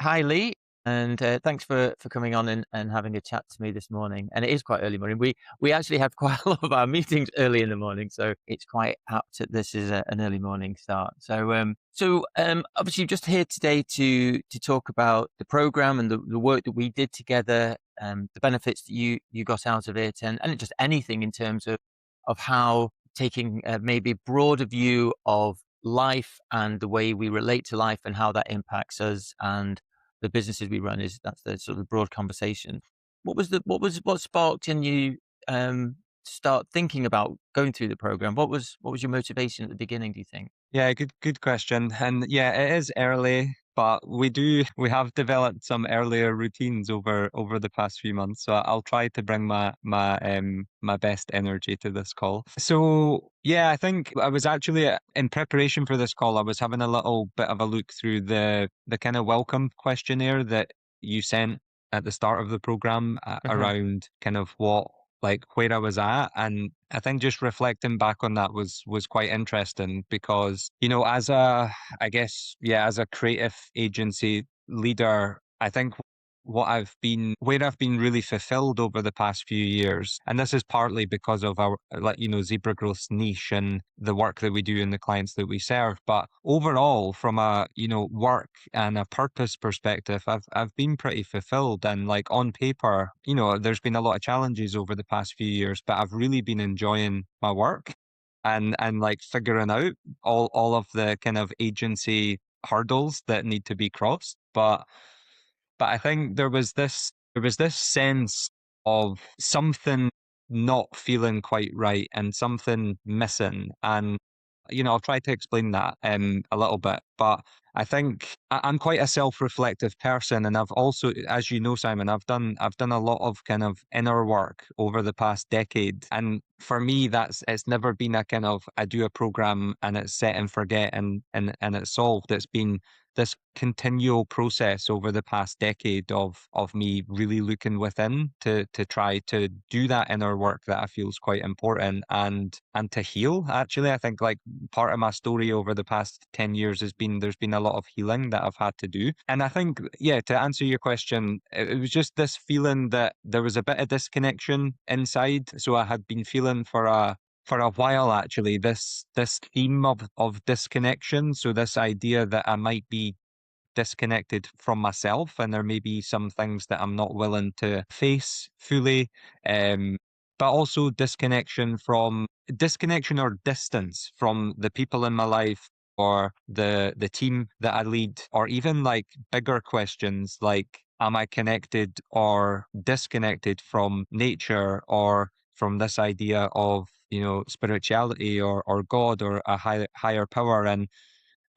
Hi, Lee, and thanks for coming on and having a chat to me this morning. And it is quite early morning. We actually have quite a lot of our meetings early in the morning, so it's quite apt that this is an early morning start. So obviously, you're just here today to talk about the program and the work that we did together, the benefits that you got out of it, and just anything in terms of how taking maybe a broader view of life and the way we relate to life and how that impacts us and the businesses we run is that's the sort of broad conversation. What sparked in you start thinking about going through the program? What was your motivation at the beginning, do you think? Yeah, good question. And yeah, it is early, but we have developed some earlier routines over the past few months. So I'll try to bring my best energy to this call. So yeah, I think I was actually in preparation for this call, I was having a little bit of a look through the kind of welcome questionnaire that you sent at the start of the program Uh-huh. around kind of what like where I was at. And I think just reflecting back on that was quite interesting because, as I guess, yeah, as a creative agency leader, I think where I've been really fulfilled over the past few years, and this is partly because of our, like, Zebra Growth's niche and the work that we do and the clients that we serve. But overall, from a, work and a purpose perspective, I've been pretty fulfilled. And like on paper, there's been a lot of challenges over the past few years, but I've really been enjoying my work and like figuring out all of the kind of agency hurdles that need to be crossed. But I think there was this sense of something not feeling quite right and something missing. And I'll try to explain that a little bit. But I think I'm quite a self-reflective person, and I've also, as you know, Simon, I've done a lot of kind of inner work over the past decade. And for me, it's never been a kind of I do a program and it's set and forget and it's solved. It's been this continual process over the past decade of me really looking within to try to do that inner work that I feel is quite important and to heal. Actually, I think like part of my story over the past 10 years has been there's been a lot of healing that I've had to do. And I think, yeah, to answer your question, it was just this feeling that there was a bit of disconnection inside. So I had been feeling for a while, actually, this theme of disconnection. So this idea that I might be disconnected from myself and there may be some things that I'm not willing to face fully. Um, but also disconnection or distance from the people in my life or the team that I lead, or even like bigger questions like, am I connected or disconnected from nature or from this idea of, spirituality or God or a higher power? And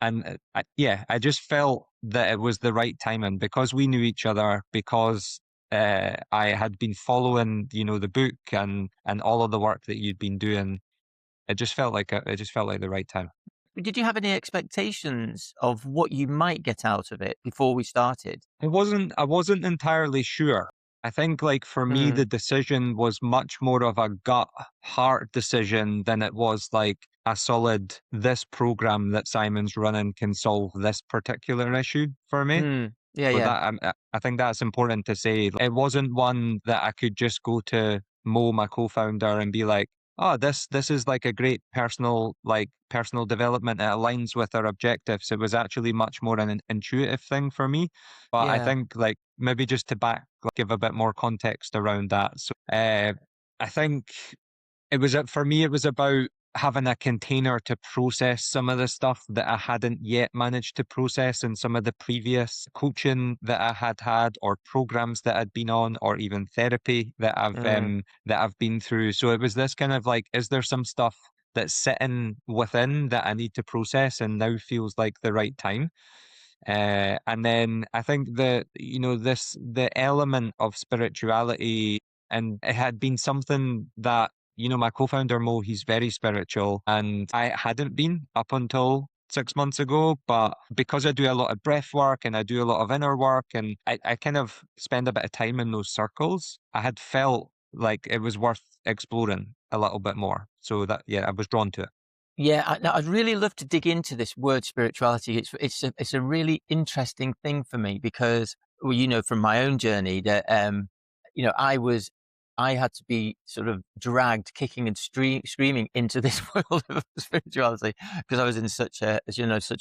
I just felt that it was the right timing because we knew each other, because I had been following, the book and all of the work that you'd been doing. It just felt like the right time. Did you have any expectations of what you might get out of it before we started? I wasn't entirely sure. I think like for me, the Mm, decision was much more of a gut heart decision than it was like a solid, this program that Simon's running can solve this particular issue for me. yeah, So yeah, I think that's important to say. It wasn't one that I could just go to Mo, my co-founder, and be like, "Oh, this is like a great personal development. It aligns with our objectives." It was actually much more an intuitive thing for me. But I yeah. think like maybe just to give a bit more context around that. So I think for me, it was about having a container to process some of the stuff that I hadn't yet managed to process in some of the previous coaching that I had had, or programs that I'd been on, or even therapy Mm. that I've been through. So it was this kind of like, is there some stuff that's sitting within that I need to process, and now feels like the right time? And then I think the element of spirituality, and it had been something that, my co-founder Mo, he's very spiritual, and I hadn't been up until 6 months ago. But because I do a lot of breath work and I do a lot of inner work, and I kind of spend a bit of time in those circles, I had felt like it was worth exploring a little bit more. So that, yeah, I was drawn to it. Yeah, I'd really love to dig into this word spirituality. It's a really interesting thing for me because, well, from my own journey that I had to be sort of dragged kicking and screaming into this world of spirituality because I was in such a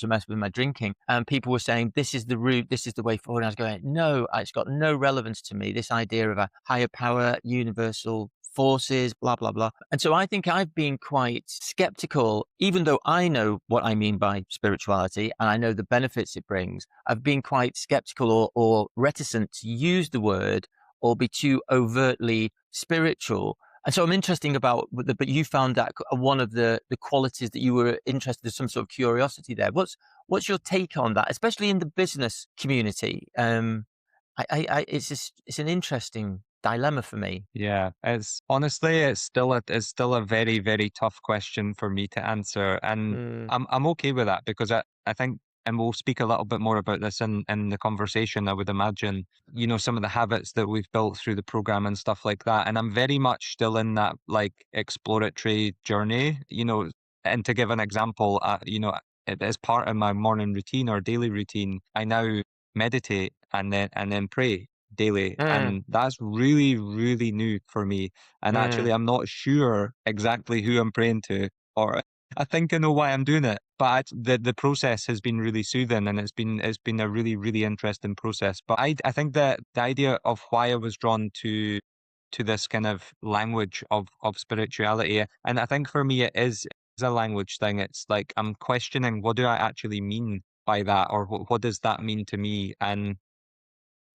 mess with my drinking, and people were saying this is the route, this is the way forward. And I was going, no, it's got no relevance to me. This idea of a higher power, universal forces, blah, blah, blah. And so I think I've been quite skeptical, even though I know what I mean by spirituality and I know the benefits it brings. I've been quite skeptical or reticent to use the word or be too overtly spiritual. And so I'm interested about, but you found that one of the qualities that you were interested in, some sort of curiosity there. What's your take on that, especially in the business community? It's an interesting dilemma for me. Yeah, it's honestly, it's still a very, very tough question for me to answer, and Mm, I'm okay with that because I think, and we'll speak a little bit more about this in the conversation. I would imagine, some of the habits that we've built through the program and stuff like that, and I'm very much still in that like exploratory journey. And to give an example, as part of my morning routine or daily routine, I now meditate and then pray daily, mm, and that's really, really new for me. And actually, mm, I'm not sure exactly who I'm praying to, or I think I know why I'm doing it. But the process has been really soothing, and it's been a really, really interesting process. But I think that the idea of why I was drawn to this kind of language of spirituality, and I think for me it is a language thing. It's like I'm questioning, what do I actually mean by that, or what does that mean to me? And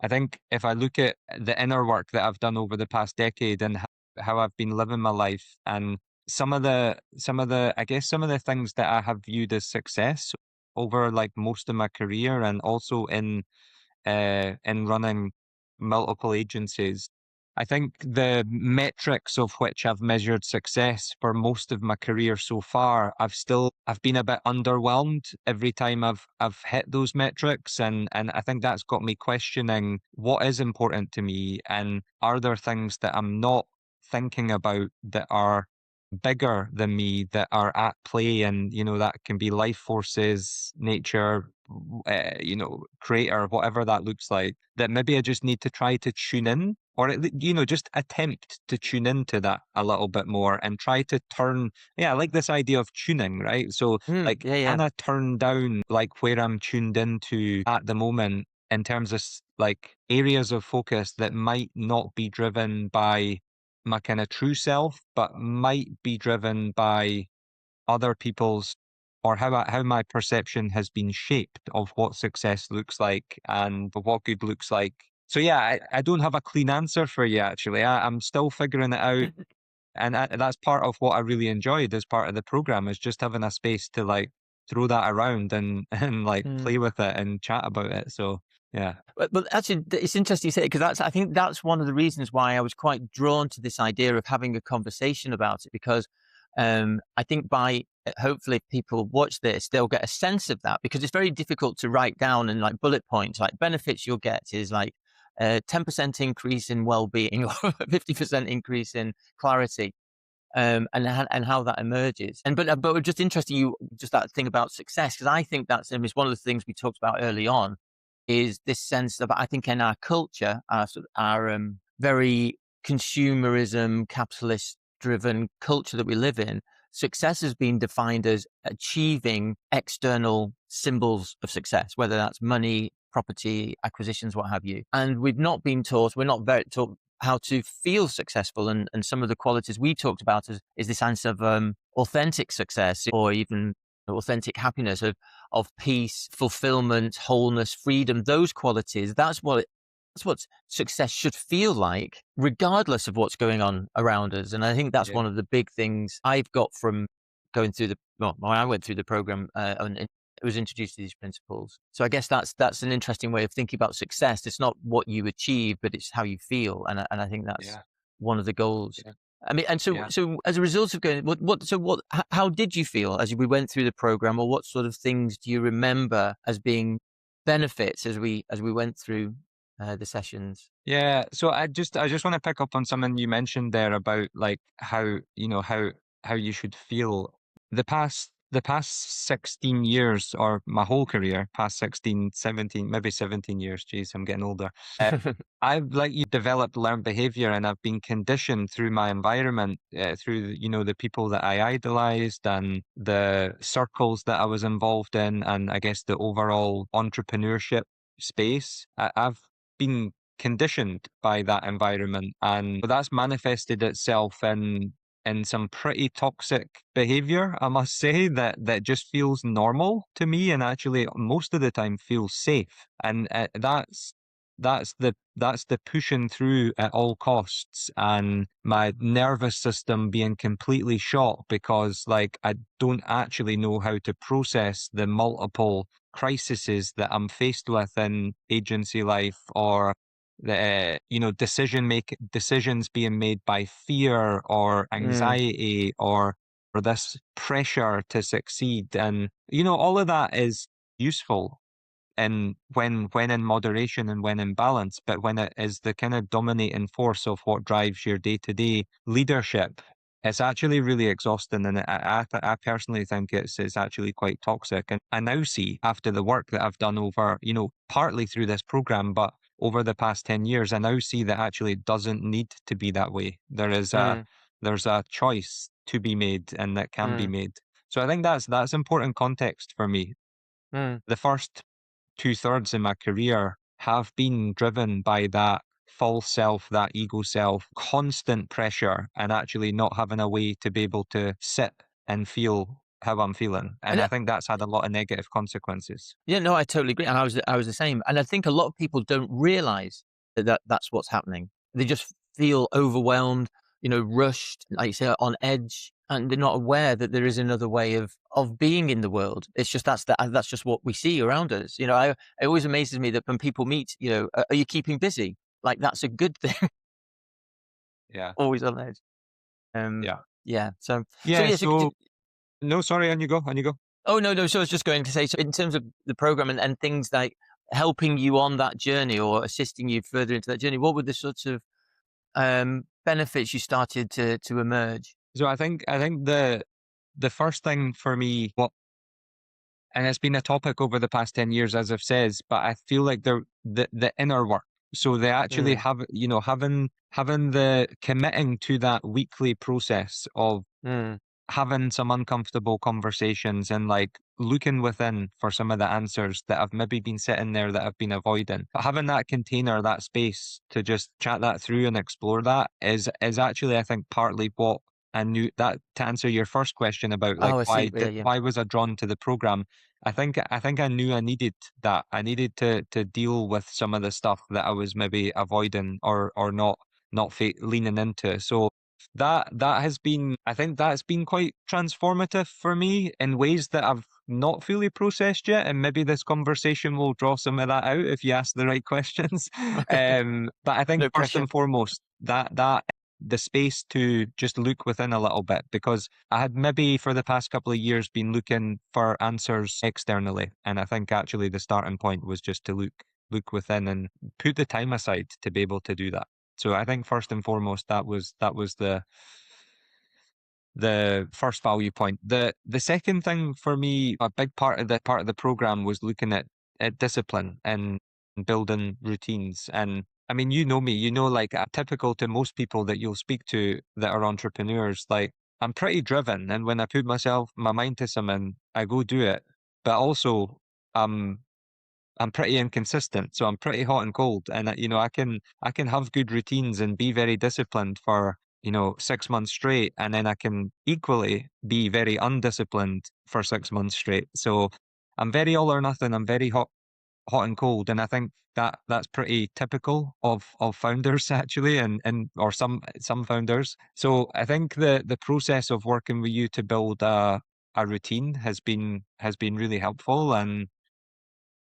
I think if I look at the inner work that I've done over the past decade and how I've been living my life, and I guess some of the things that I have viewed as success over like most of my career, and also in running multiple agencies. I think the metrics of which I've measured success for most of my career so far, I've been a bit underwhelmed every time I've hit those metrics, and I think that's got me questioning what is important to me, and are there things that I'm not thinking about that are bigger than me, that are at play, and that can be life forces, nature, creator, whatever that looks like, that maybe I just need to try to tune in, or just attempt to tune into that a little bit more and try to turn. Yeah, I like this idea of tuning, right? So, mm, like, yeah, yeah. can I turn down like where I'm tuned into at the moment in terms of like areas of focus that might not be driven by my kind of true self, but might be driven by other people's, or how my perception has been shaped of what success looks like and what good looks like. So yeah, I don't have a clean answer for you actually. I'm still figuring it out, and that's part of what I really enjoyed as part of the program, is just having a space to like throw that around and and like Mm. play with it and chat about it. So yeah, But actually, it's interesting you say it because I think that's one of the reasons why I was quite drawn to this idea of having a conversation about it because I think by hopefully if people watch this, they'll get a sense of that because it's very difficult to write down and like bullet points, like benefits you'll get is like a 10% increase in well-being or a 50% increase in clarity. And how that emerges. But just interesting you just that thing about success because I think that's it's one of the things we talked about early on is this sense of I think in our culture, our very consumerism, capitalist driven culture that we live in, success has been defined as achieving external symbols of success, whether that's money, property, acquisitions, what have you. And we're not very taught how to feel successful. And some of the qualities we talked about is this sense of authentic success or even authentic happiness of peace, fulfillment, wholeness, freedom, those qualities. That's what success should feel like, regardless of what's going on around us. And I think that's yeah, one of the big things I've got from going through when I went through the program and it was introduced to these principles. So I guess that's an interesting way of thinking about success. It's not what you achieve, but it's how you feel. And I think that's yeah, one of the goals. yeah, I mean, and so yeah. so as a result of going, how did you feel as we went through the program, or what sort of things do you remember as being benefits as we went through the sessions? Yeah, so I just want to pick up on something you mentioned there about like how you should feel. The past the past 16 years, or my whole career, past 16, 17, maybe 17 years, geez, I'm getting older. Uh, I've, like you, developed learned behavior, and I've been conditioned through my environment, through, the people that I idolized and the circles that I was involved in, and I guess the overall entrepreneurship space. I've been conditioned by that environment, and that's manifested itself in some pretty toxic behavior, I must say, that just feels normal to me, and actually most of the time feels safe. And that's the pushing through at all costs, and my nervous system being completely shot because, like, I don't actually know how to process the multiple crises that I'm faced with in agency life, or the decisions being made by fear or Mm, anxiety, or this pressure to succeed. And all of that is useful, and when in moderation and when in balance, but when it is the kind of dominating force of what drives your day-to-day leadership, it's actually really exhausting. And I personally think it's actually quite toxic. And I now see, after the work that I've done over, partly through this program, but over the past 10 years, I now see that actually it doesn't need to be that way. mm, There's a choice to be made, and that can be mm, made. So I think that's important context for me. mm. The first two-thirds in my career have been driven by that false self, that ego self, constant pressure, and actually not having a way to be able to sit and feel how I'm feeling. And And I think that's had a lot of negative consequences. yeah, no, I totally agree, and I was the same, and I think a lot of people don't realize that that's what's happening. They just feel overwhelmed, rushed, like you say, on edge, and they're not aware that there is another way of being in the world. It's just that's just what we see around us. It always amazes me that when people meet, "Are you keeping busy?" Like, that's a good thing, Yeah. always on edge. Um, Yeah. yeah, so Yeah. yeah, so So, no, sorry, on you go. On you go. oh, no, no. So I was just going to say, so in terms of the program and things like helping you on that journey or assisting you further into that journey, what were the sorts of benefits you started to emerge? So I think the first thing for me, what, and it's been a topic over the past 10 years, as I've said, but I feel like the inner work. So they actually Mm, have, having the committing to that weekly process of mm, having some uncomfortable conversations, and like looking within for some of the answers that have maybe been sitting there that I've been avoiding. But having that container, that space to just chat that through and explore that is actually, I think, partly what I knew, that to answer your first question about, like, oh, I see. Yeah, yeah. why was I drawn to the program. I think I knew I needed that. I needed to deal with some of the stuff that I was maybe avoiding, or not leaning into. So that has been, I think that's been quite transformative for me in ways that I've not fully processed yet, and maybe this conversation will draw some of that out if you ask the right questions. But I think No first pressure. and foremost, that the space to just look within a little bit, because I had maybe for the past couple of years been looking for answers externally, and I think actually the starting point was just to look within and put the time aside to be able to do that. So I think first and foremost, that was the first value point. The second thing for me, a big part of the program, was looking at discipline and building routines. And I mean, you know me, like, typical to most people that you'll speak to that are entrepreneurs, like, I'm pretty driven, and when I put my mind to something, I go do it. But also, um I'm pretty inconsistent, so I'm pretty hot and cold, and I can have good routines and be very disciplined for 6 months straight, and then I can equally be very undisciplined for 6 months straight. So I'm very all or nothing. I'm very hot and cold, and I think that's pretty typical of founders actually, and or some founders. So I think the process of working with you to build a routine has been really helpful, and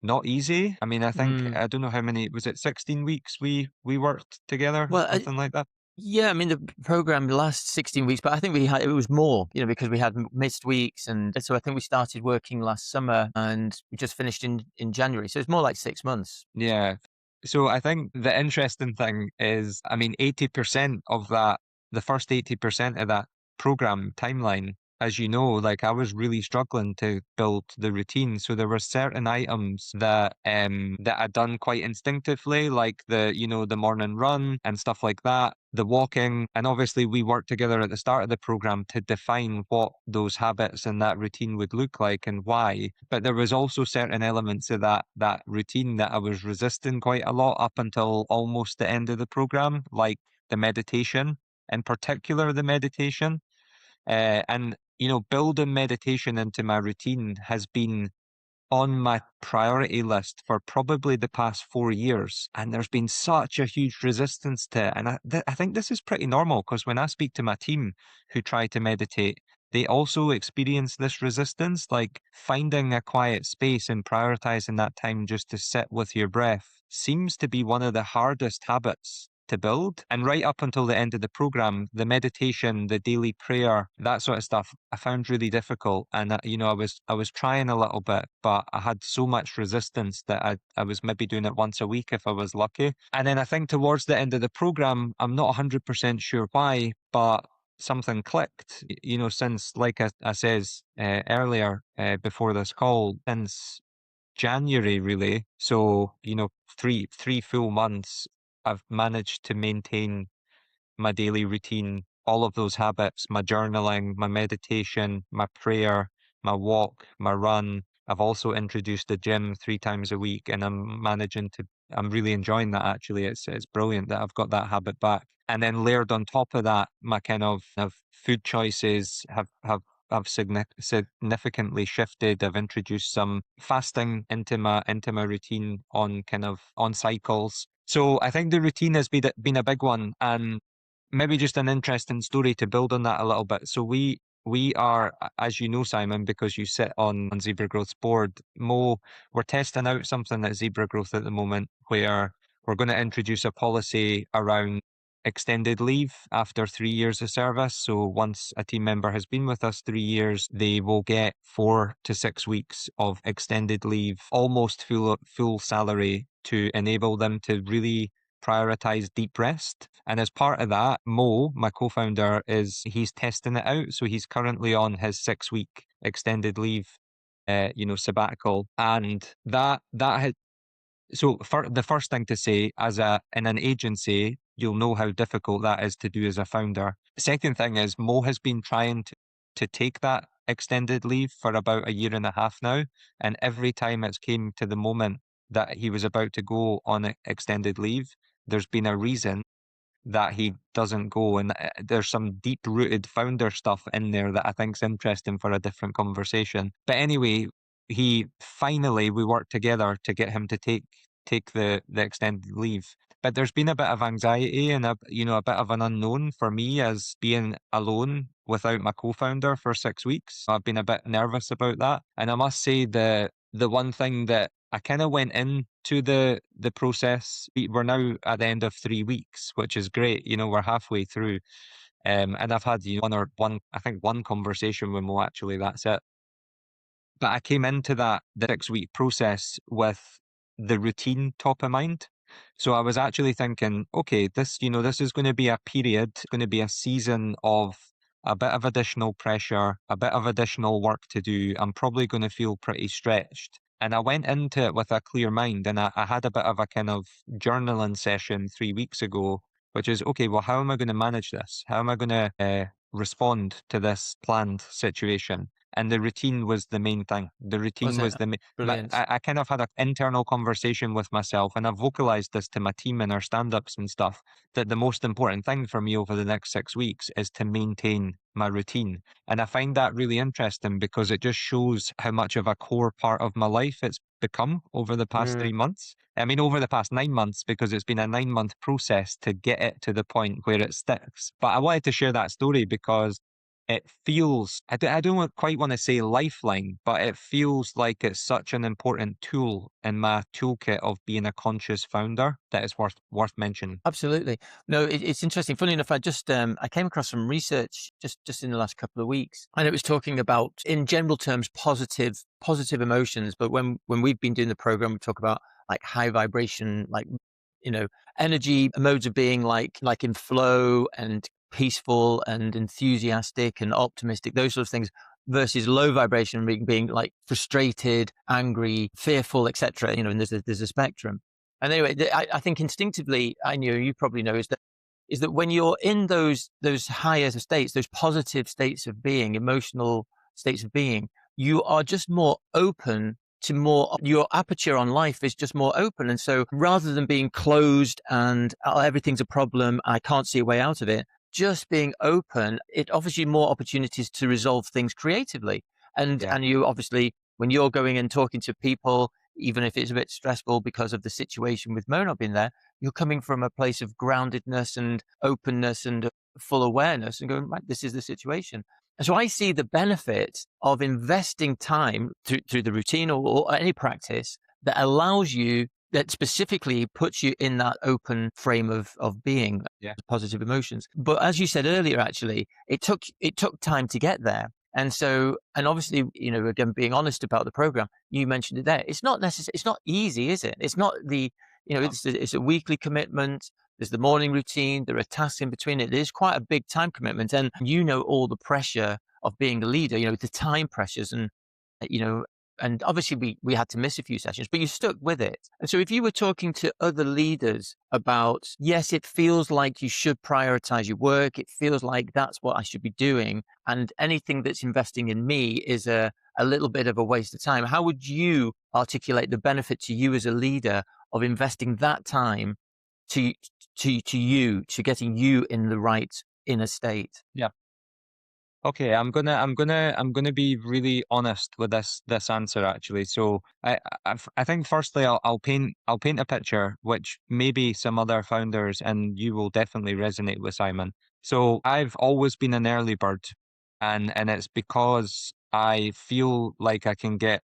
not easy. I mean, I think, Mm. I don't know how many, was it 16 weeks we worked together, Well, something like that? yeah, I mean, the program lasts 16 weeks, but I think it was more, because we had missed weeks. And so I think we started working last summer and we just finished in January. So it's more like 6 months. Yeah. So I think the interesting thing is, I mean, 80% of that, the first 80% of that program timeline, as you know, like I was really struggling to build the routine. So there were certain items that I'd done quite instinctively, like the morning run and stuff like that, the walking. And obviously we worked together at the start of the program to define what those habits and that routine would look like and why. But there was also certain elements of that routine that I was resisting quite a lot up until almost the end of the program, like the meditation, in particular the meditation. And building meditation into my routine has been on my priority list for probably the past 4 years. And there's been such a huge resistance to it. And I think this is pretty normal because when I speak to my team who try to meditate, they also experience this resistance, like finding a quiet space and prioritizing that time just to sit with your breath seems to be one of the hardest habits to build. And right up until the end of the program, the meditation, the daily prayer, that sort of stuff, I found really difficult. And I was trying a little bit, but I had so much resistance that I was maybe doing it once a week if I was lucky. And then I think towards the end of the program, I'm not 100% sure why, but something clicked. Since like I says earlier before this call, since January really. So, 3 full months, I've managed to maintain my daily routine, all of those habits, my journaling, my meditation, my prayer, my walk, my run. I've also introduced the gym 3 times a week and I'm really enjoying that actually. It's brilliant that I've got that habit back. And then layered on top of that, my kind of food choices have significantly shifted. I've introduced some fasting into my routine on cycles. So I think the routine has been a big one, and maybe just an interesting story to build on that a little bit. So we are, as you know, Simon, because you sit on Zebra Growth's board, we're testing out something at Zebra Growth at the moment where we're going to introduce a policy around extended leave after 3 years of service. So once a team member has been with us 3 years, they will get 4 to 6 weeks of extended leave, almost full salary, to enable them to really prioritize deep rest. And as part of that, Mo, my co-founder, he's testing it out. So he's currently on his 6 week extended leave, sabbatical. And so for the first thing to say, in an agency, you'll know how difficult that is to do as a founder. The second thing is Mo has been trying to take that extended leave for about a year and a half now. And every time it's came to the moment that he was about to go on extended leave, there's been a reason that he doesn't go. And there's some deep rooted founder stuff in there that I think's interesting for a different conversation. But anyway, we worked together to get him to take the extended leave. But there's been a bit of anxiety and a bit of an unknown for me as being alone without my co-founder for 6 weeks. I've been a bit nervous about that. And I must say the one thing that I kind of went into the process. We're now at the end of 3 weeks, which is great. We're halfway through. And I've had I think one conversation with Mo actually, that's it. But I came into the 6 week process with the routine top of mind. So I was actually thinking, okay, this is going to be a period, going to be a season of a bit of additional pressure, a bit of additional work to do. I'm probably going to feel pretty stretched. And I went into it with a clear mind, and I had a bit of a kind of journaling session 3 weeks ago, which is, okay, well, how am I going to manage this? How am I going to respond to this planned situation? And the routine was the main thing. The Was routine it was but brilliant? I kind of had an internal conversation with myself, and I've vocalized this to my team in our stand-ups and stuff, that the most important thing for me over the next 6 weeks is to maintain my routine. And I find that really interesting because it just shows how much of a core part of my life it's become over the past Mm. 3 months. I mean, over the past 9 months, because it's been a 9 month process to get it to the point where it sticks. But I wanted to share that story because it feels, I don't quite want to say lifeline, but it feels like it's such an important tool in my toolkit of being a conscious founder that it's worth mentioning. Absolutely. No, it's interesting. Funny enough, I came across some research just in the last couple of weeks, and it was talking about, in general terms, positive emotions. But when we've been doing the program, we talk about like high vibration, like, you know, energy modes of being, like in flow and peaceful and enthusiastic and optimistic, those sort of things, versus low vibration being like frustrated, angry, fearful, etc. And there's a spectrum. And anyway, I think instinctively, I know you probably know, is that when you're in those higher states, those positive states of being, emotional states of being, you are just more open to more. Your aperture on life is just more open, and so rather than being closed and everything's a problem, I can't see a way out of it, just being open, it offers you more opportunities to resolve things creatively. And Yeah. and you obviously, when you're going and talking to people, even if it's a bit stressful because of the situation with Mo not being there, you're coming from a place of groundedness and openness and full awareness and going, right, this is the situation. And so I see the benefit of investing time through the routine or any practice that allows you, that specifically puts you in that open frame of being, Yeah. positive emotions. But as you said earlier, actually, it took time to get there. And so, and obviously, again, being honest about the program, you mentioned it there. It's not necessary. It's not easy, is it? It's not No. it's a weekly commitment. There's the morning routine. There are tasks in between. It is quite a big time commitment. And all the pressure of being a leader, the time pressures you know, and obviously we had to miss a few sessions, but you stuck with it. And so if you were talking to other leaders about, yes, it feels like you should prioritize your work. It feels like that's what I should be doing. And anything that's investing in me is a little bit of a waste of time. How would you articulate the benefit to you as a leader of investing that time to to getting you in the right inner state? Yeah. Okay, I'm gonna be really honest with this answer actually. So I think firstly I'll paint a picture which maybe some other founders and you will definitely resonate with, Simon. So I've always been an early bird, and it's because I feel like I can get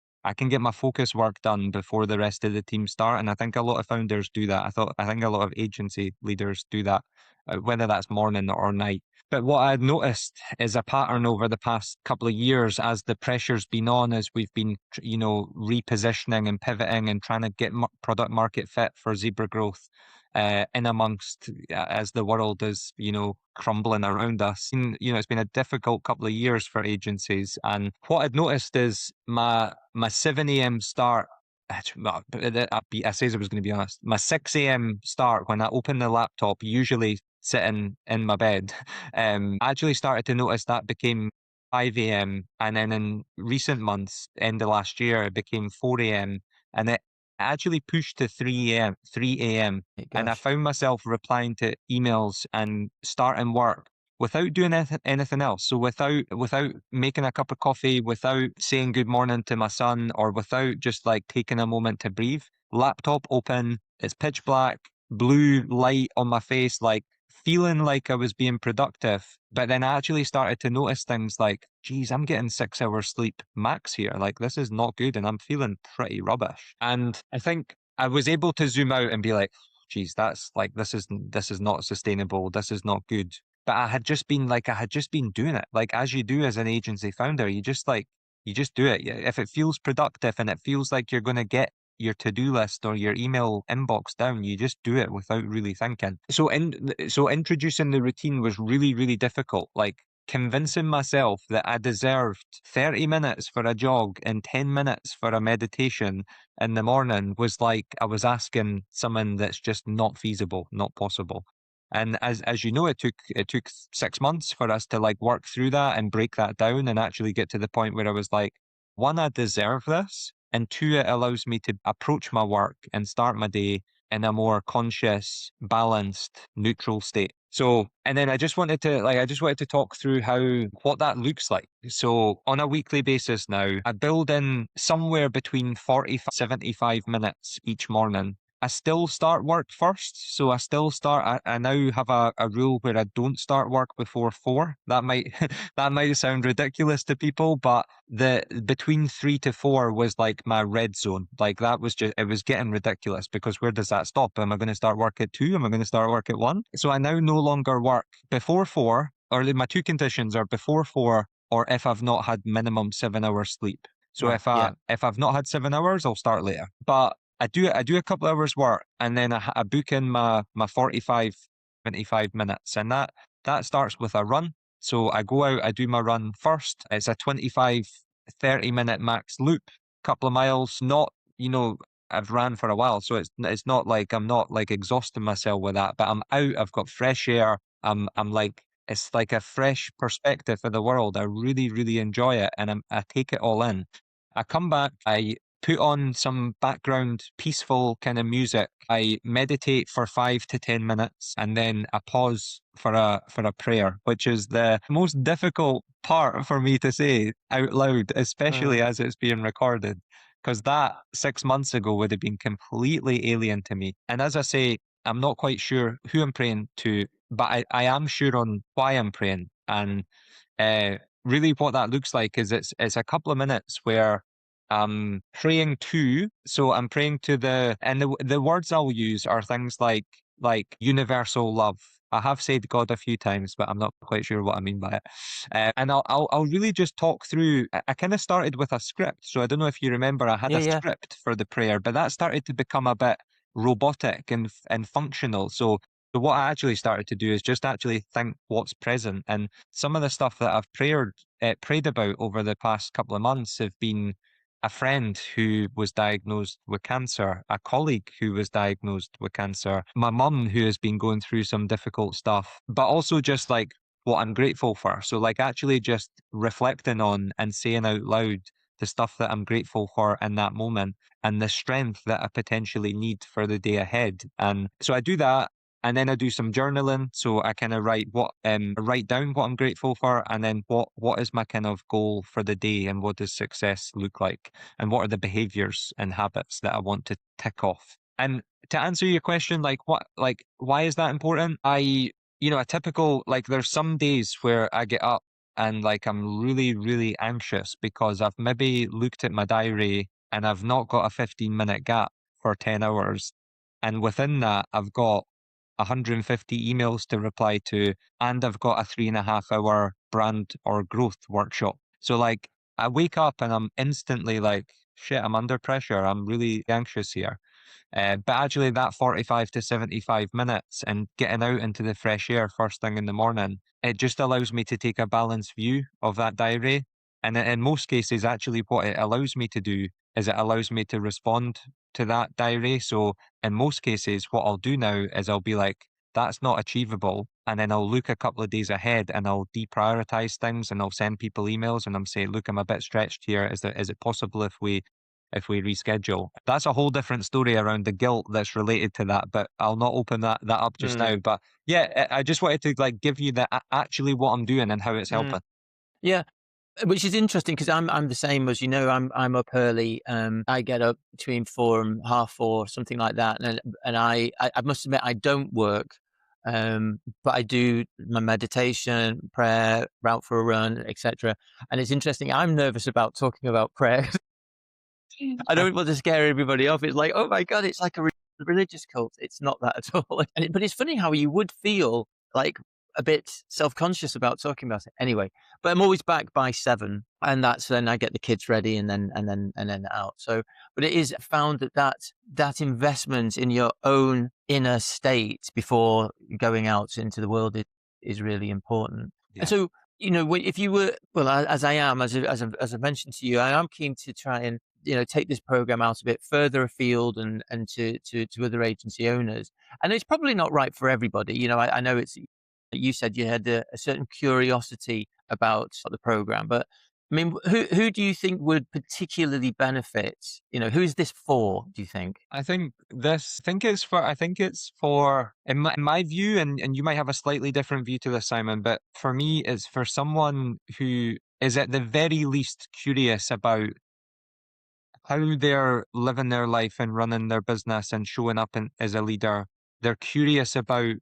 my focus work done before the rest of the team start, and I think a lot of founders do that. I think a lot of agency leaders do that, whether that's morning or night. But what I'd noticed is a pattern over the past couple of years as the pressure's been on, as we've been, repositioning and pivoting and trying to get product market fit for Zebra growth, in amongst, as the world is, crumbling around us. And, it's been a difficult couple of years for agencies. And what I'd noticed is my 7 a.m. start. Well, I says I was going to be honest. My 6 a.m. start when I open the laptop, usually sitting in my bed, I actually started to notice that became 5 a.m. And then in recent months, end of last year, it became 4 a.m. And it actually pushed to 3 a.m. 3 a.m. And I Gosh. found myself replying to emails and starting work without doing anything else. So without making a cup of coffee, without saying good morning to my son, or without just like taking a moment to breathe, laptop open, it's pitch black, blue light on my face, like feeling like I was being productive. But then I actually started to notice things like, geez, I'm getting 6 hours sleep max here. Like this is not good and I'm feeling pretty rubbish. And I think I was able to zoom out and be like, geez, that's like this is not sustainable. This is not good. But I had just been doing it. Like as you do as an agency founder, you just do it. If it feels productive and it feels like you're going to get your to-do list or your email inbox down, you just do it without really thinking. So introducing the routine was really, really difficult. Like convincing myself that I deserved 30 minutes for a jog and 10 minutes for a meditation in the morning was like I was asking someone that's just not feasible, not possible. And as you know, it took 6 months for us to like work through that and break that down and actually get to the point where I was like, one, I deserve this, and two, it allows me to approach my work and start my day in a more conscious, balanced, neutral state. So, and then I just wanted to talk through what that looks like. So on a weekly basis now, I build in somewhere between 40 75 minutes each morning. I still start work first. So I now have a rule where I don't start work before 4. That might, that might sound ridiculous to people, but the between 3 to 4 was like my red zone. Like that was just, it was getting ridiculous because where does that stop? Am I going to start work at 2? Am I going to start work at 1? So I now no longer work before 4, or my two conditions are before 4 or if I've not had minimum 7 hours sleep. So Right. Yeah. if I've not had 7 hours, I'll start later. But I do a couple hours work and then I book in my 45, 25 minutes, and that starts with a run. So I go out, I do my run first. It's a 25, 30-minute max loop, couple of miles, not, I've ran for a while, so it's not like I'm not like exhausting myself with that, but I'm out, I've got fresh air. I'm like, it's like a fresh perspective of the world. I really, really enjoy it, and I take it all in. I come back, I put on some background peaceful kind of music. I meditate for 5 to 10 minutes, and then I pause for a prayer, which is the most difficult part for me to say out loud, especially Mm, as it's being recorded, because that 6 months ago would have been completely alien to me. And as I say, I'm not quite sure who I'm praying to, but I am sure on why I'm praying. And really what that looks like is it's a couple of minutes where I'm praying to, so I'm praying to and the words I'll use are things like universal love. I have said God a few times, but I'm not quite sure what I mean by it. And I'll really just talk through. I kind of started with a script, so I don't know if you remember. I had yeah, a yeah. script for the prayer, but that started to become a bit robotic and functional. So what I actually started to do is just actually think what's present, and some of the stuff that I've prayed about over the past couple of months have been a friend who was diagnosed with cancer, a colleague who was diagnosed with cancer, my mum who has been going through some difficult stuff, but also just like what I'm grateful for. So, like, actually just reflecting on and saying out loud the stuff that I'm grateful for in that moment and the strength that I potentially need for the day ahead. And so I do that. And then I do some journaling. So I kind of write down what I'm grateful for, and then what is my kind of goal for the day, and what does success look like, and what are the behaviors and habits that I want to tick off. And to answer your question, why is that important? A typical, like, there's some days where I get up and like I'm really, really anxious because I've maybe looked at my diary and I've not got a 15-minute gap for 10 hours. And within that, I've got 150 emails to reply to, and I've got a 3.5 hour brand or growth workshop. So, like, I wake up and I'm instantly like, shit, I'm under pressure. I'm really anxious here. But actually, that 45 to 75 minutes and getting out into the fresh air first thing in the morning, it just allows me to take a balanced view of that diary. And in most cases, actually, what it allows me to do is it allows me to respond to that diary. So in most cases, what I'll do now is I'll be like, that's not achievable. And then I'll look a couple of days ahead and I'll deprioritize things and I'll send people emails and I'm saying, look, I'm a bit stretched here. Is it possible if we reschedule? That's a whole different story around the guilt that's related to that, but I'll not open that up just Mm, now. But yeah, I just wanted to like give you actually what I'm doing and how it's mm. helping. Yeah. Which is interesting because I'm the same as I'm up early. I get up between 4 and half 4, something like that, and I must admit I don't work, but I do my meditation, prayer, out for a run, etc. And it's interesting. I'm nervous about talking about prayer. I don't want to scare everybody off. It's like, oh my god, it's like a religious cult. It's not that at all. But it's funny how you would feel like a bit self-conscious about talking about it. Anyway, but I'm always back by 7, and that's when I get the kids ready, and then out. So, but it is found that investment in your own inner state before going out into the world is really important. And Yeah. so, if you were, well, as I am, as I mentioned to you, I am keen to try and take this program out a bit further afield and to other agency owners. And it's probably not right for everybody. I know it's, you said you had a certain curiosity about the program, but I mean, who do you think would particularly benefit? Who is this for, do you think? I think it's for, in my view, and you might have a slightly different view to this, Simon, but for me, it's for someone who is at the very least curious about how they're living their life and running their business and showing up as a leader. They're curious about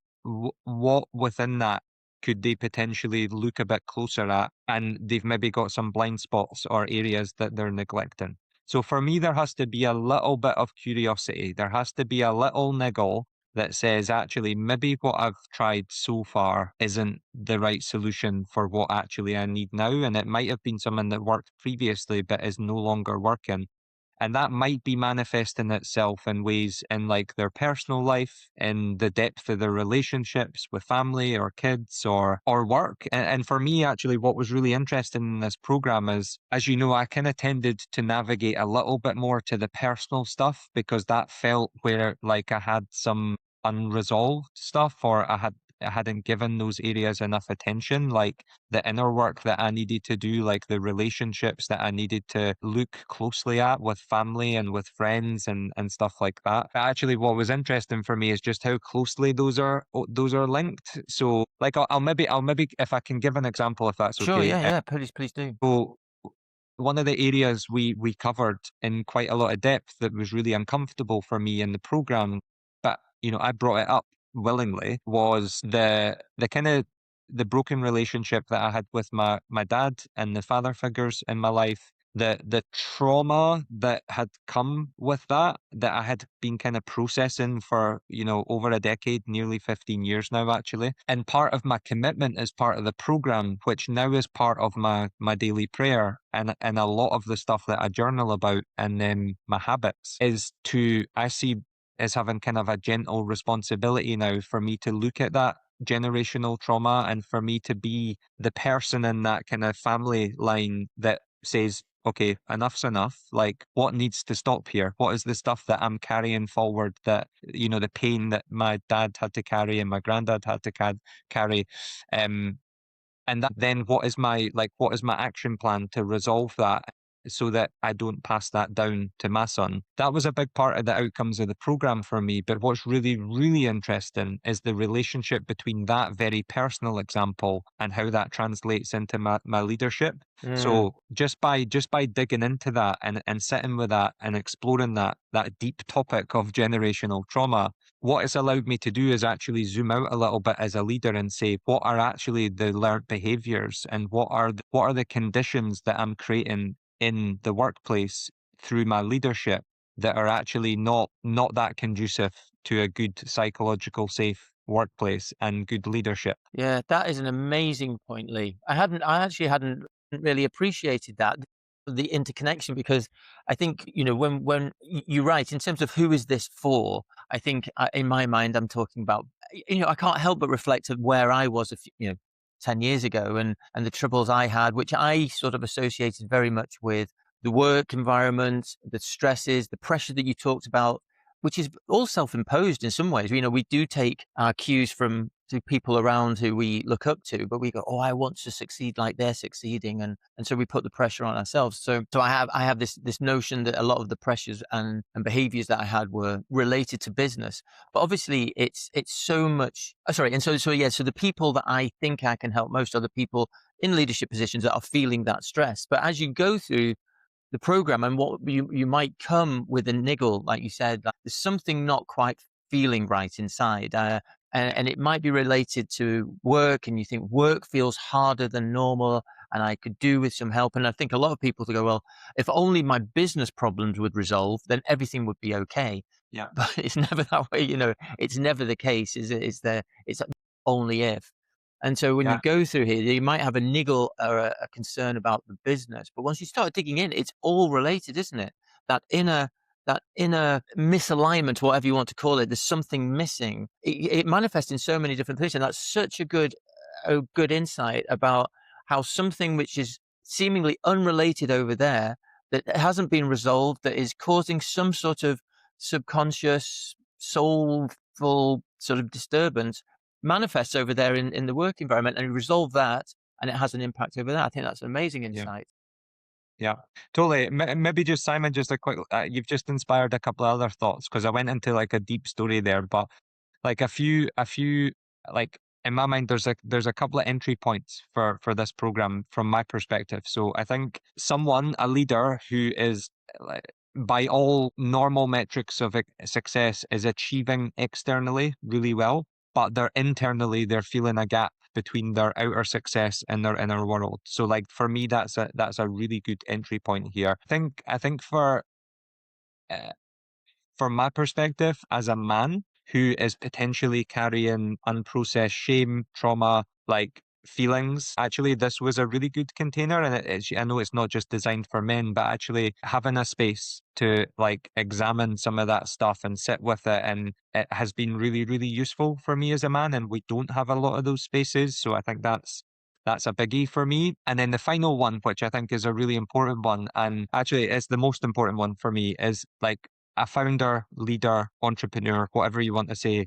what within that could they potentially look a bit closer at, and they've maybe got some blind spots or areas that they're neglecting. So for me, there has to be a little bit of curiosity. There has to be a little niggle that says, actually, maybe what I've tried so far isn't the right solution for what actually I need now. And it might have been something that worked previously, but is no longer working. And that might be manifesting itself in ways in like their personal life, in the depth of their relationships with family or kids or work. And for me, actually, what was really interesting in this program is, as you know, I kind of tended to navigate a little bit more to the personal stuff because that felt where like I had some unresolved stuff, or I hadn't given those areas enough attention, like the inner work that I needed to do, like the relationships that I needed to look closely at with family and with friends and stuff like that. But actually, what was interesting for me is just how closely those are linked. So, like, I'll maybe if I can give an example, if that's Sure, okay. yeah, yeah, please do. So one of the areas we covered in quite a lot of depth that was really uncomfortable for me in the program, but I brought it up willingly, was the kind of the broken relationship that I had with my dad and the father figures in my life, the trauma that had come with that I had been kind of processing for over a decade, nearly 15 years now actually. And part of my commitment as part of the program, which now is part of my daily prayer and a lot of the stuff that I journal about and then my habits, is to I see as having kind of a gentle responsibility now for me to look at that generational trauma and for me to be the person in that kind of family line that says, okay, enough's enough. Like, what needs to stop here? What is the stuff that I'm carrying forward that, the pain that my dad had to carry and my granddad had to carry? Um, and that, then what is my action plan to resolve that so that I don't pass that down to my son? That was a big part of the outcomes of the program for me. But what's really, really interesting is the relationship between that very personal example and how that translates into my leadership. Mm. So just by digging into that and sitting with that and exploring that deep topic of generational trauma, what it's allowed me to do is actually zoom out a little bit as a leader and say, what are actually the learned behaviors and what are the conditions that I'm creating in the workplace through my leadership that are actually not that conducive to a good psychological safe workplace and good leadership. Yeah, that is an amazing point, Lee. I actually hadn't really appreciated that, the interconnection, because I think, you're right, in terms of who is this for, I think in my mind, I'm talking about, I can't help but reflect of where I was 10 years ago, and the troubles I had, which I sort of associated very much with the work environment, the stresses, the pressure that you talked about, which is all self-imposed in some ways. We do take our cues from to people around who we look up to, but we go, "Oh, I want to succeed like they're succeeding," and so we put the pressure on ourselves. So I have this notion that a lot of the pressures and behaviors that I had were related to business, but obviously it's so much. Sorry, and so yeah, so the people that I think I can help most are the people in leadership positions that are feeling that stress. But as you go through the program, and what you might come with a niggle, like you said, like there's something not quite feeling right inside, and it might be related to work, and you think work feels harder than normal, and I could do with some help. And I think a lot of people to go, well, if only my business problems would resolve, then everything would be okay. Yeah. But it's never that way. It's never the case. Is it? It's only if. And so when you Yeah. go through here, you might have a niggle or a concern about the business, but once you start digging in, it's all related, isn't it? That inner that inner misalignment, whatever you want to call it, there's something missing. It manifests in so many different places, and that's such a good insight about how something which is seemingly unrelated over there, that hasn't been resolved, that is causing some sort of subconscious, soulful sort of disturbance, manifests over there in the work environment, and you resolve that, and it has an impact over there. I think that's an amazing Yeah. insight. Yeah, totally. Maybe just Simon, just a quick. You've just inspired a couple of other thoughts because I went into like a deep story there, but like a few, like in my mind, there's a couple of entry points for this program from my perspective. So I think a leader who is like, by all normal metrics of success, is achieving externally really well, but they're feeling a gap between their outer success and their inner world. So like for me, that's a really good entry point here. I think uh, from my perspective as a man who is potentially carrying unprocessed shame, trauma, like feelings. Actually, this was a really good container, and I know it's not just designed for men, but actually having a space to like examine some of that stuff and sit with it, and it has been really, really useful for me as a man. And we don't have a lot of those spaces, so I think that's a biggie for me. And then the final one, which I think is a really important one, and actually is the most important one for me, is like a founder, leader, entrepreneur, whatever you want to say,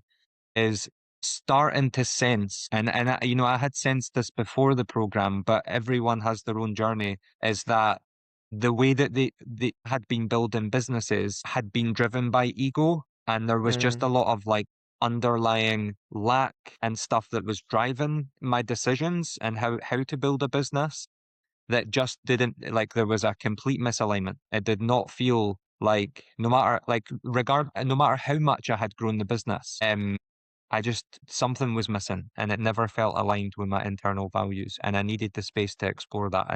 is starting to sense, and I, I had sensed this before the program, but everyone has their own journey, is that the way that they had been building businesses had been driven by ego, and there was just a Mm, lot of like underlying lack and stuff that was driving my decisions and how to build a business, that just didn't, like, there was a complete misalignment. It did not feel like, no matter like regard no matter how much I had grown the business, I just, something was missing, and it never felt aligned with my internal values, and I needed the space to explore that,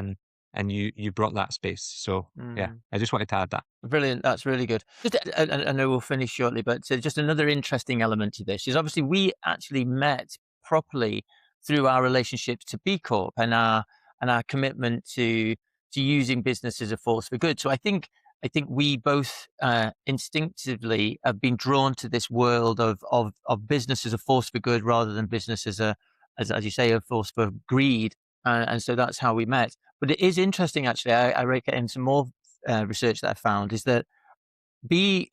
and you brought that space. So yeah, mm. I just wanted to add that. Brilliant. That's really good. Just, I know we'll finish shortly, but just another interesting element to this is obviously we actually met properly through our relationship to B Corp and our commitment to using business as a force for good. So I think we both instinctively have been drawn to this world of business as a force for good rather than business as a as you say a force for greed. And so that's how we met. But it is interesting, actually. I rake it in some more research that I found is that B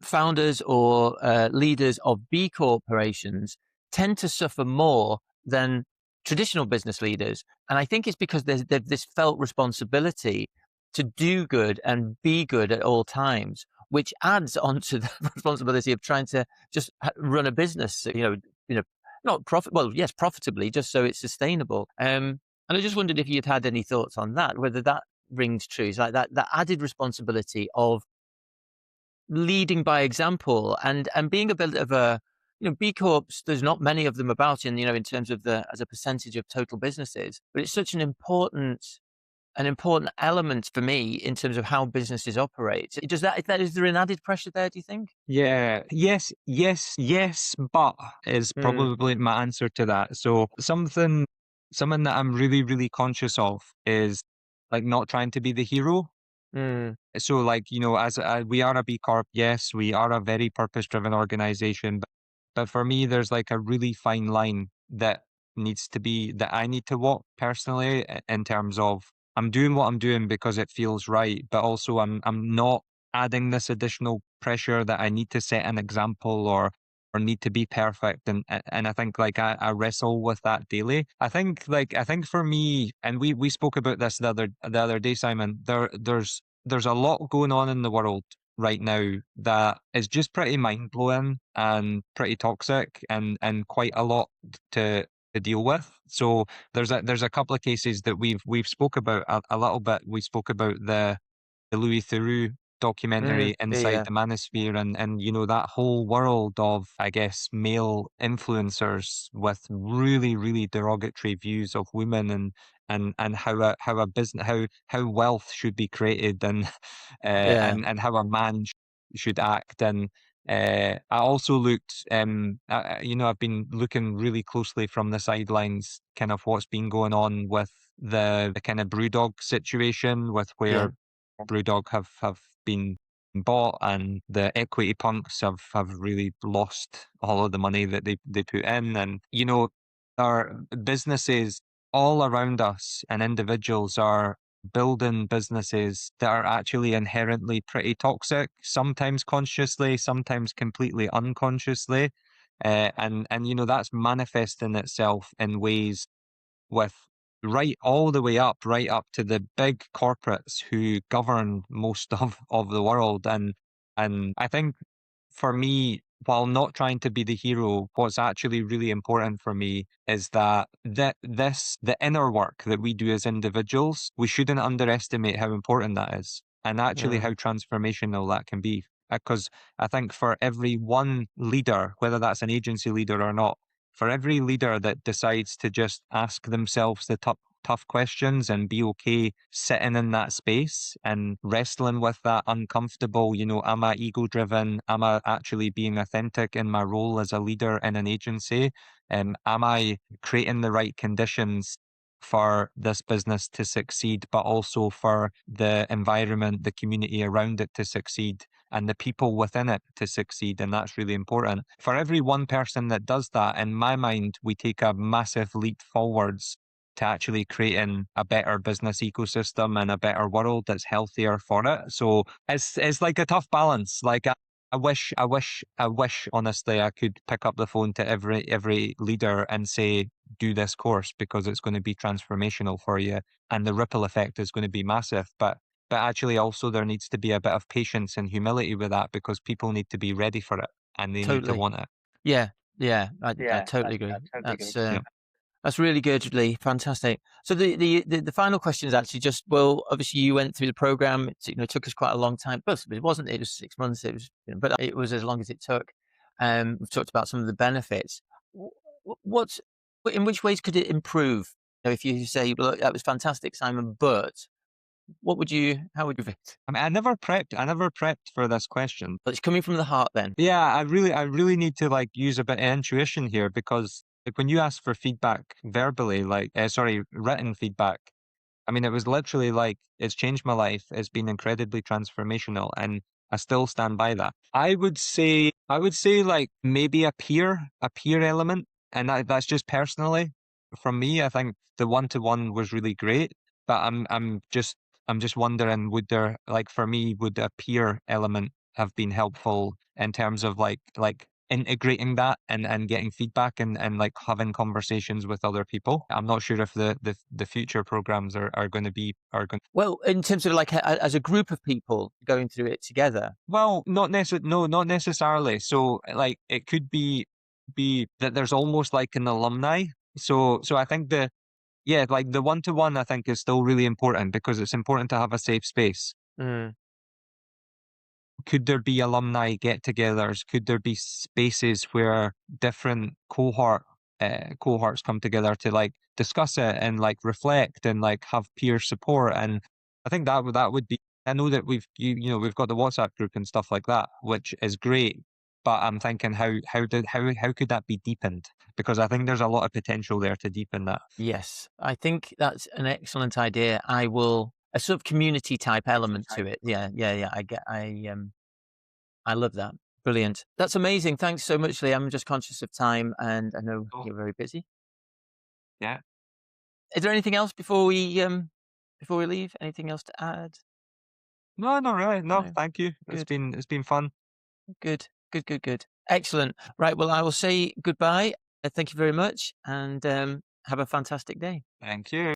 founders or leaders of B corporations tend to suffer more than traditional business leaders, and I think it's because there's this felt responsibility to do good and be good at all times, which adds on to the responsibility of trying to just run a business. You know, not profit. Well, yes, profitably, just so it's sustainable. And I just wondered if you'd had any thoughts on that, whether that rings true. It's like that added responsibility of leading by example and being a bit of a B Corps. There's not many of them about in terms of the as a percentage of total businesses, but it's such an important element for me in terms of how businesses operate. Does that is there an added pressure there? Do you think? Yeah. Yes, yes, yes, but is Mm, probably my answer to that. So something that I'm really, really conscious of is like not trying to be the hero. mm, So, like, as we are a B Corp, yes, we are a very purpose-driven organization, but for me, there's like a really fine line that I need to walk personally, in terms of I'm doing what I'm doing because it feels right, but also I'm not adding this additional pressure that I need to set an example or need to be perfect, and I think like I wrestle with that daily. I think for me, and we spoke about this the other day, Simon. There's a lot going on in the world right now that is just pretty mind blowing and pretty toxic, and quite a lot to deal with. So there's a couple of cases that we've spoke about a little bit. We spoke about the Louis Theroux documentary Inside yeah, the Manosphere, and that whole world of, I guess, male influencers with really, really derogatory views of women, and how a business, how wealth should be created, and yeah, and how a man should act. And I also looked, I've been looking really closely from the sidelines, kind of what's been going on with the kind of BrewDog situation, with yeah, where BrewDog have been bought, and the equity punks have really lost all of the money that they put in. And our businesses all around us and individuals are building businesses that are actually inherently pretty toxic, sometimes consciously, sometimes completely unconsciously. And that's manifesting itself in ways with right up to the big corporates who govern most of the world. And I think, for me, while not trying to be the hero, what's actually really important for me is that the inner work that we do as individuals, we shouldn't underestimate how important that is, and actually how mm, transformational that can be. Because I think for every one leader, whether that's an agency leader or not, for every leader that decides to just ask themselves the tough questions and be okay sitting in that space and wrestling with that uncomfortable, am I ego driven? Am I actually being authentic in my role as a leader in an agency? Am I creating the right conditions for this business to succeed, but also for the environment, the community around it to succeed, and the people within it to succeed? And that's really important. For every one person that does that, in my mind, we take a massive leap forwards to actually creating a better business ecosystem and a better world that's healthier for it. So it's like a tough balance. Like I wish honestly I could pick up the phone to every leader and say, do this course because it's going to be transformational for you and the ripple effect is going to be massive. But actually also there needs to be a bit of patience and humility with that because people need to be ready for it and they need to Totally. want it. Yeah, yeah, I totally agree. Yeah. That's really good, Lee. Fantastic. So the final question is actually just, well, obviously you went through the program. It took us quite a long time, but it wasn't. It was 6 months. It was, but it was as long as it took. We've talked about some of the benefits. What's in which ways could it improve? If you say, look, that was fantastic, Simon, but how would you it? I mean, I never prepped for this question. Well, it's coming from the heart then. Yeah, I really need to like use a bit of intuition here because like when you ask for feedback verbally, like sorry, written feedback, I mean, it was literally like it's changed my life. It's been incredibly transformational, and I still stand by that. I would say like maybe a peer element, and that's just personally from me. I think the one-to-one was really great, but I'm just wondering, would there like for me, would a peer element have been helpful in terms of like integrating that and getting feedback and like having conversations with other people? I'm not sure if the future programs are going to be are going. Well, in terms of like as a group of people going through it together. Well, not necessarily. So like it could be that there's almost like an alumni. So I think yeah, like the one-to-one I think is still really important because it's important to have a safe space. Mm, Could there be alumni get-togethers? Could there be spaces where different cohorts come together to like discuss it and like reflect and like have peer support? And I think that would be. I know that we've got the WhatsApp group and stuff like that, which is great. But I'm thinking how could that be deepened? Because I think there's a lot of potential there to deepen that. yes, I think that's an excellent idea. I will a sort of community type element to it. Yeah, yeah, yeah. I love that. Brilliant. That's amazing. Thanks so much, Lee. I'm just conscious of time, and I know Oh, you're very busy. yeah. Is there anything else before we leave? Anything else to add? No, not really. No, No. thank you. It's Good. been it's been fun. Good. Good. Good. Good. Excellent. Right. Well, I will say goodbye. Thank you very much, and have a fantastic day. Thank you.